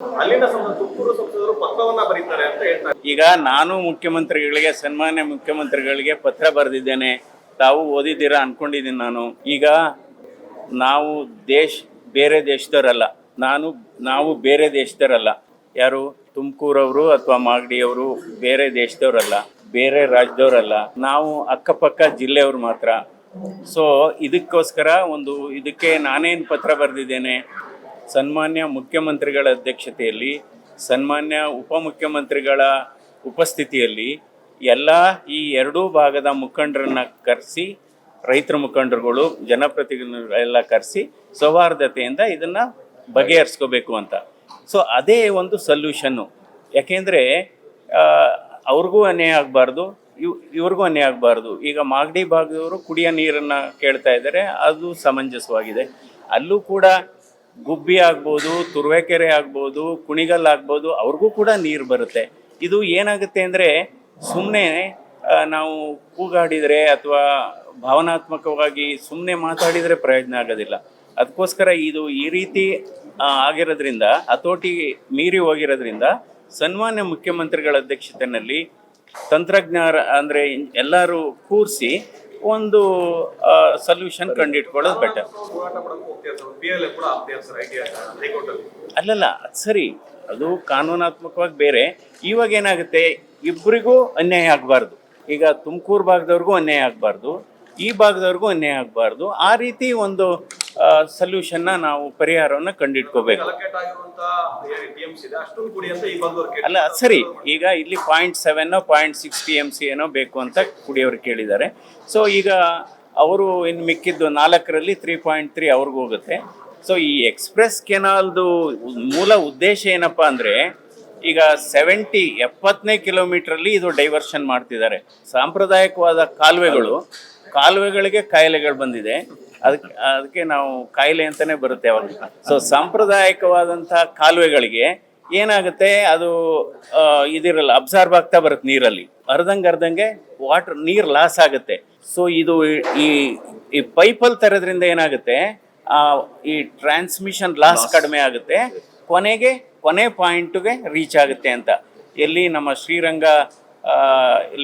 ಅಲ್ಲಿನ ತುಮಕೂರು ಸಂಸದರು ಪತ್ರವನ್ನ ಬರೀತಾರೆ ಅಂತ ಹೇಳ್ತಾರೆ. ಈಗ ನಾನು ಮುಖ್ಯಮಂತ್ರಿಗಳಿಗೆ, ಸನ್ಮಾನ್ಯ ಮುಖ್ಯಮಂತ್ರಿಗಳಿಗೆ ಪತ್ರ ಬರೆದಿದ್ದೇನೆ. ತಾವು ಓದಿದ್ದೀರಾ ಅನ್ಕೊಂಡಿದ್ದೀನಿ ನಾನು. ಈಗ ನಾವು ಬೇರೆ ದೇಶದವರಲ್ಲ, ನಾವು ಬೇರೆ ದೇಶದವರಲ್ಲ. ಯಾರು ತುಮಕೂರವರು ಅಥವಾ ಮಾಗಡಿಯವರು ಬೇರೆ ದೇಶದವರಲ್ಲ, ಬೇರೆ ರಾಜ್ಯದವರಲ್ಲ. ನಾವು ಅಕ್ಕಪಕ್ಕ ಜಿಲ್ಲೆಯವರು ಮಾತ್ರ. ಸೊ ಇದಕ್ಕೋಸ್ಕರ ಇದಕ್ಕೆ ನಾನೇನು ಪತ್ರ ಬರೆದಿದ್ದೇನೆ, ಸನ್ಮಾನ್ಯ ಮುಖ್ಯಮಂತ್ರಿಗಳ ಅಧ್ಯಕ್ಷತೆಯಲ್ಲಿ, ಸನ್ಮಾನ್ಯ ಉಪಮುಖ್ಯಮಂತ್ರಿಗಳ ಉಪಸ್ಥಿತಿಯಲ್ಲಿ ಎಲ್ಲ ಈ ಎರಡೂ ಭಾಗದ ಮುಖಂಡರನ್ನ ಕರೆಸಿ, ರೈತರ ಮುಖಂಡರುಗಳು, ಜನಪ್ರತಿನಿಧಿಗಳೆಲ್ಲ ಕರೆಸಿ ಸೌಹಾರ್ದತೆಯಿಂದ ಇದನ್ನು ಬಗೆಹರಿಸ್ಕೋಬೇಕು ಅಂತ. ಸೊ ಅದೇ ಒಂದು ಸೊಲ್ಯೂಷನ್ನು. ಯಾಕೆಂದರೆ ಅವ್ರಿಗೂ ಅನ್ಯಾಯ ಆಗಬಾರ್ದು, ಇವ್ರಿಗೂ ಅನ್ಯಾಯ ಆಗಬಾರ್ದು. ಈಗ ಮಾಗಡಿ ಭಾಗದವರು ಕುಡಿಯೋ ನೀರನ್ನು ಕೇಳ್ತಾ ಇದ್ದಾರೆ, ಅದು ಸಮಂಜಸವಾಗಿದೆ. ಅಲ್ಲೂ ಕೂಡ ಗುಬ್ಬಿ ಆಗ್ಬೋದು, ತುರುವೇಕೆರೆ ಆಗ್ಬೋದು, ಕುಣಿಗಲ್ ಆಗ್ಬೋದು, ಅವ್ರಿಗೂ ಕೂಡ ನೀರು ಬರುತ್ತೆ. ಇದು ಏನಾಗುತ್ತೆ ಅಂದರೆ, ಸುಮ್ಮನೆ ನಾವು ಕೂಗಾಡಿದರೆ ಅಥವಾ ಭಾವನಾತ್ಮಕವಾಗಿ ಸುಮ್ಮನೆ ಮಾತಾಡಿದರೆ ಪ್ರಯೋಜನ ಆಗೋದಿಲ್ಲ. ಅದಕ್ಕೋಸ್ಕರ ಇದು ಈ ರೀತಿ ಆಗಿರೋದ್ರಿಂದ, ಹತೋಟಿ ಮೀರಿ ಹೋಗಿರೋದ್ರಿಂದ, ಸನ್ಮಾನ್ಯ ಮುಖ್ಯಮಂತ್ರಿಗಳ ಅಧ್ಯಕ್ಷತೆಯಲ್ಲಿ ತಂತ್ರಜ್ಞರ ಅಂದರೆ ಎಲ್ಲರೂ ಕೂರಿಸಿ ಒಂದು ಸೊಲ್ಯೂಷನ್ ಕಂಡುಹಿಡ್ಕೊಳ್ಳೋದು ಬೆಟರ್. ಅಲ್ಲಲ್ಲ, ಅದು ಸರಿ, ಅದು ಕಾನೂನಾತ್ಮಕವಾಗಿ ಬೇರೆ. ಇವಾಗ ಏನಾಗುತ್ತೆ, ಇಬ್ಬರಿಗೂ ಅನ್ಯಾಯ ಆಗಬಾರ್ದು. ಈಗ ತುಮಕೂರು ಭಾಗದವ್ರಿಗೂ ಅನ್ಯಾಯ ಆಗಬಾರ್ದು, ಈ ಭಾಗದವ್ರಿಗೂ ಅನ್ಯಾಯ ಆಗಬಾರ್ದು. ಆ ರೀತಿ ಒಂದು ಸೊಲ್ಯೂಷನ್ನ ನಾವು ಪರಿಹಾರವನ್ನು ಕಂಡುಹಿಡ್ಕೋಬೇಕು. ಅಲ್ಲ ಸರಿ, ಈಗ ಇಲ್ಲಿ 0.7 0.6 TMC ಏನೋ ಬೇಕು ಅಂತ ಕುಡಿಯೋರು ಕೇಳಿದ್ದಾರೆ. ಸೊ ಈಗ ಅವರು ಇನ್ನು ಮಿಕ್ಕಿದ್ದು 4ರಲ್ಲಿ 3.3 ಅವ್ರಿಗೂ ಹೋಗುತ್ತೆ. ಸೊ ಈ ಎಕ್ಸ್ಪ್ರೆಸ್ ಕೆನಾಲ್ದು ಮೂಲ ಉದ್ದೇಶ ಏನಪ್ಪ ಅಂದರೆ, ಈಗ 70 ಕಿಲೋಮೀಟ್ರಲ್ಲಿ ಇದು ಡೈವರ್ಷನ್ ಮಾಡ್ತಿದ್ದಾರೆ. ಸಾಂಪ್ರದಾಯಿಕವಾದ ಕಾಲುವೆಗಳಿಗೆ ಕಾಯಿಲೆಗಳು ಬಂದಿದೆ. ಅದಕ್ಕೆ ನಾವು ಕಾಯಿಲೆ ಅಂತಲೇ ಬರುತ್ತೆ ಅವಾಗ. ಸೊ ಸಾಂಪ್ರದಾಯಿಕವಾದಂಥ ಕಾಲುವೆಗಳಿಗೆ ಏನಾಗುತ್ತೆ, ಅದು ಇದಿರಲ್ಲ, ಅಬ್ಸಾರ್ಬ್ ಆಗ್ತಾ ಬರುತ್ತೆ ನೀರಲ್ಲಿ. ಅರ್ಧಂಗೆ ನೀರು ಲಾಸ್ ಆಗುತ್ತೆ. ಸೊ ಇದು ಈ ಪೈಪಲ್ಲಿ ತರೋದ್ರಿಂದ ಏನಾಗುತ್ತೆ, ಈ ಟ್ರಾನ್ಸ್ಮಿಷನ್ ಲಾಸ್ ಕಡಿಮೆ ಆಗುತ್ತೆ, ಕೊನೆ ಪಾಯಿಂಟ್ಗೆ ರೀಚ್ ಆಗುತ್ತೆ ಅಂತ. ಎಲ್ಲಿ ನಮ್ಮ ಶ್ರೀರಂಗ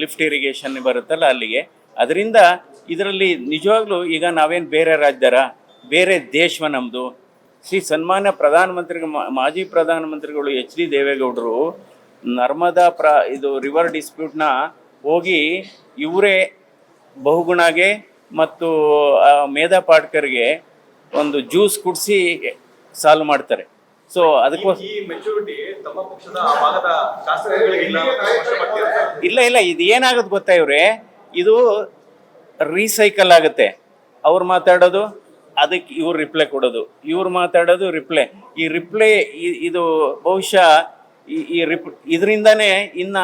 ಲಿಫ್ಟ್ ಇರಿಗೇಷನ್ ಬರುತ್ತಲ್ಲ ಅಲ್ಲಿಗೆ. ಅದರಿಂದ ಇದರಲ್ಲಿ ನಿಜವಾಗ್ಲೂ ಈಗ ನಾವೇನು ಬೇರೆ ರಾಜ್ಯರ, ಬೇರೆ ದೇಶವ ನಮ್ಮದು. ಸನ್ಮಾನ್ಯ ಮಾಜಿ ಪ್ರಧಾನಮಂತ್ರಿಗಳು HD ದೇವೇಗೌಡರು ನರ್ಮದಾ ಇದು ರಿವರ್ ಡಿಸ್ಪ್ಯೂಟ್ನ ಹೋಗಿ ಇವರೇ ಬಹುಗುಣಗೆ ಮತ್ತು ಮೇಧಾ ಪಾಟ್ಕರ್ಗೆ ಒಂದು ಜ್ಯೂಸ್ ಕುಡಿಸಿ ಸಾಲ್ವ್ ಮಾಡ್ತಾರೆ. ಸೊ ಅದಕ್ಕೋಸ್ಕರ ಇಲ್ಲ, ಇದು ಏನಾಗುತ್ತೆ ಗೊತ್ತಾ ಇವ್ರೆ, ಇದು ರೀಸೈಕಲ್ ಆಗುತ್ತೆ. ಅವ್ರು ಮಾತಾಡೋದು ಅದಕ್ಕೆ ಇವ್ರು ರಿಪ್ಲೈ ಕೊಡೋದು, ಇವ್ರು ಮಾತಾಡೋದು ರಿಪ್ಲೈ. ಈ ರಿಪ್ಲೈ ಇದು ಬಹುಶಃ ಇದರಿಂದಾನೇ ಇನ್ನು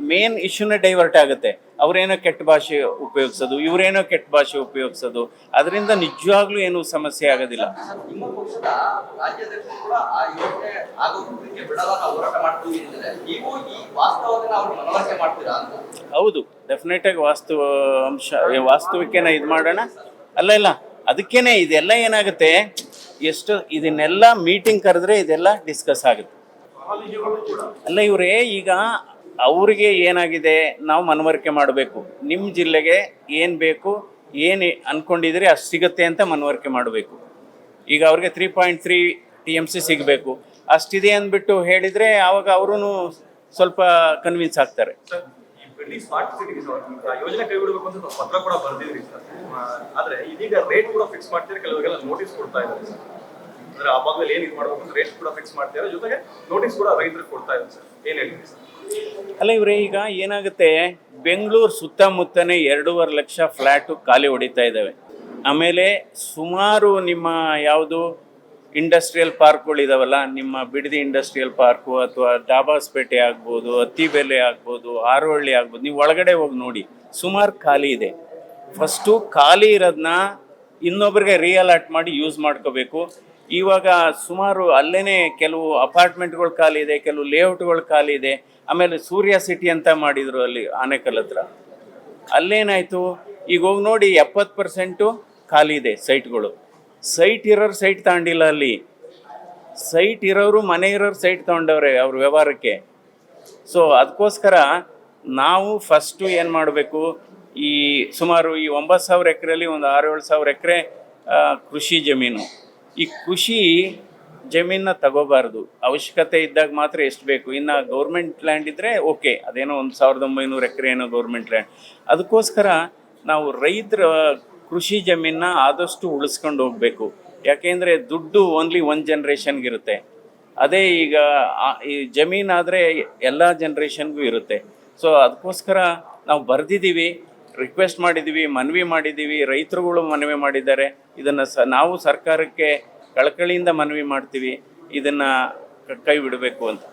ಮೇನ್ ಇಶ್ಯೂನೇ ಡೈವರ್ಟ್ ಆಗುತ್ತೆ. ಅವರೇನೋ ಕೆಟ್ಟ ಭಾಷೆ ಉಪಯೋಗಿಸೋದು, ಇವರೇನೋ ಕೆಟ್ಟ ಭಾಷೆ ಉಪಯೋಗಿಸೋದು. ಅದರಿಂದ ನಿಜವಾಗ್ಲೂ ಏನೂ ಸಮಸ್ಯೆ ಆಗೋದಿಲ್ಲ. ಹೌದು, ಡೆಫಿನೆಟಾಗಿ ವಾಸ್ತವಿಕನ ಇದು ಮಾಡೋಣ. ಅಲ್ಲ, ಅದಕ್ಕೇನೆ ಇದೆಲ್ಲ ಏನಾಗುತ್ತೆ, ಇದನ್ನೆಲ್ಲ ಮೀಟಿಂಗ್ ಕರೆದ್ರೆ ಇದೆಲ್ಲ ಡಿಸ್ಕಸ್ ಆಗುತ್ತೆ. ಅಲ್ಲ ಇವರೇ, ಈಗ ಅವ್ರಿಗೆ ಏನಾಗಿದೆ, ನಾವು ಮನವರಿಕೆ ಮಾಡಬೇಕು. ನಿಮ್ಮ ಜಿಲ್ಲೆಗೆ ಏನು ಬೇಕು, ಏನು ಅಂದ್ಕೊಂಡಿದ್ರೆ ಅಷ್ಟು ಸಿಗುತ್ತೆ ಅಂತ ಮನವರಿಕೆ ಮಾಡಬೇಕು. ಈಗ ಅವ್ರಿಗೆ 3.3 TMC ಸಿಗಬೇಕು, ಅಷ್ಟಿದೆ ಅಂದ್ಬಿಟ್ಟು ಹೇಳಿದರೆ ಆವಾಗ ಅವರು ಸ್ವಲ್ಪ ಕನ್ವಿನ್ಸ್ ಆಗ್ತಾರೆ. ಯೋಜನೆ ಕೈ ಬಿಡಬೇಕು ಅಂತ ಪತ್ರ ಕೂಡ ಬರ್ದಿದ್ರಿ ಸರ್. ಆದ್ರೆ ಇದೀಗ ರೇಟ್ ಕೂಡ ಫಿಕ್ಸ್ ಮಾಡ್ತೀರಿ, ಕೆಲವರಿಗೆಲ್ಲ ನೋಟಿಸ್ ಕೊಡ್ತಾ ಇದ್ದಾರೆ ಸರ್. ಅಂದ್ರೆ ಆ ಭಾಗದಲ್ಲಿ ಏನು ಇದು ಮಾಡಬೇಕು ಅಂತ ರೇಟ್ ಕೂಡ ಫಿಕ್ಸ್ ಮಾಡ್ತಾರೆ, ಜೊತೆಗೆ ನೋಟಿಸ್ ಕೂಡ ರೈತರಿಗೆ ಕೊಡ್ತಾ ಇದ್ದಾರೆ ಸರ್. ಏನು ಹೇಳ್ತೀರಿ ಸರ್? ಅಲ್ಲ ಇವರೇ, ಈಗ ಏನಾಗುತ್ತೆ, ಬೆಂಗಳೂರು ಸುತ್ತಮುತ್ತನೇ 2.5 ಲಕ್ಷ ಫ್ಲ್ಯಾಟು ಖಾಲಿ ಹೊಡಿತಾ ಇದ್ದಾವೆ. ಆಮೇಲೆ ಸುಮಾರು ನಿಮ್ಮ ಯಾವುದು ಇಂಡಸ್ಟ್ರಿಯಲ್ ಪಾರ್ಕ್ಗಳಿದಾವಲ್ಲ, ನಿಮ್ಮ ಬಿಡದಿ ಇಂಡಸ್ಟ್ರಿಯಲ್ ಪಾರ್ಕು ಅಥವಾ ಡಾಬಾಸ್ಪೇಟೆ ಆಗ್ಬೋದು, ಅತ್ತಿಬೆಲೆ ಆಗ್ಬೋದು, ಆರೋಹಳ್ಳಿ ಆಗ್ಬೋದು, ನೀವು ಒಳಗಡೆ ಹೋಗಿ ನೋಡಿ, ಸುಮಾರು ಖಾಲಿ ಇದೆ. ಫಸ್ಟು ಖಾಲಿ ಇರೋದನ್ನ ಇನ್ನೊಬ್ಬರಿಗೆ ರಿಯಲಾಟ್ ಮಾಡಿ ಯೂಸ್ ಮಾಡ್ಕೋಬೇಕು. ಇವಾಗ ಸುಮಾರು ಅಲ್ಲೇ ಕೆಲವು ಅಪಾರ್ಟ್ಮೆಂಟ್ಗಳು ಖಾಲಿ ಇದೆ, ಕೆಲವು ಲೇಔಟ್ಗಳು ಖಾಲಿ ಇದೆ. ಆಮೇಲೆ ಸೂರ್ಯ ಸಿಟಿ ಅಂತ ಮಾಡಿದರು ಅಲ್ಲಿ ಆನೇಕಲ್ ಹತ್ರ. ಅಲ್ಲೇನಾಯಿತು, ಈಗ ಹೋಗಿ ನೋಡಿ 70% ಖಾಲಿ ಇದೆ ಸೈಟ್ಗಳು. ಸೈಟ್ ಇರೋರು ಸೈಟ್ ತಗೊಂಡಿಲ್ಲ ಅಲ್ಲಿ. ಸೈಟ್ ಇರೋರು ಮನೆ ಇರೋರು ಸೈಟ್ ತೊಗೊಂಡವ್ರೆ ಅವ್ರ ವ್ಯವಹಾರಕ್ಕೆ. ಸೊ ಅದಕ್ಕೋಸ್ಕರ ನಾವು ಫಸ್ಟು ಏನು ಮಾಡಬೇಕು, ಈ ಸುಮಾರು ಈ 9,000 ಎಕರೆಯಲ್ಲಿ ಒಂದು 6-7 ಸಾವಿರ ಎಕರೆ ಕೃಷಿ ಜಮೀನು. ಈ ಕೃಷಿ ಜಮೀನನ್ನ ತಗೋಬಾರ್ದು, ಅವಶ್ಯಕತೆ ಇದ್ದಾಗ ಮಾತ್ರ ಎಷ್ಟು ಬೇಕು. ಇನ್ನು ಗೌರ್ಮೆಂಟ್ ಲ್ಯಾಂಡ್ ಇದ್ದರೆ ಓಕೆ, ಅದೇನೋ 1,900 ಎಕರೆ ಏನೋ ಗೌರ್ಮೆಂಟ್ ಲ್ಯಾಂಡ್. ಅದಕ್ಕೋಸ್ಕರ ನಾವು ರೈತರ ಕೃಷಿ ಜಮೀನನ್ನ ಆದಷ್ಟು ಉಳಿಸ್ಕೊಂಡು ಹೋಗಬೇಕು. ಯಾಕೆಂದರೆ ದುಡ್ಡು ಓನ್ಲಿ ಒಂದು ಜನ್ರೇಷನ್ಗಿರುತ್ತೆ. ಅದೇ ಈಗ ಈ ಜಮೀನಾದರೆ ಎಲ್ಲ ಜನ್ರೇಷನ್ಗೂ ಇರುತ್ತೆ. ಸೊ ಅದಕ್ಕೋಸ್ಕರ ನಾವು ಬರೆದಿದ್ದೀವಿ, ರಿಕ್ವೆಸ್ಟ್ ಮಾಡಿದ್ದೀವಿ, ಮನವಿ ಮಾಡಿದ್ದೀವಿ, ರೈತರುಗಳು ಮನವಿ ಮಾಡಿದ್ದಾರೆ. ಇದನ್ನು ನಾವು ಸರ್ಕಾರಕ್ಕೆ ಕಳಕಳಿಯಿಂದ ಮನವಿ ಮಾಡ್ತೀವಿ, ಇದನ್ನು ಕೈ ಬಿಡಬೇಕು ಅಂತ.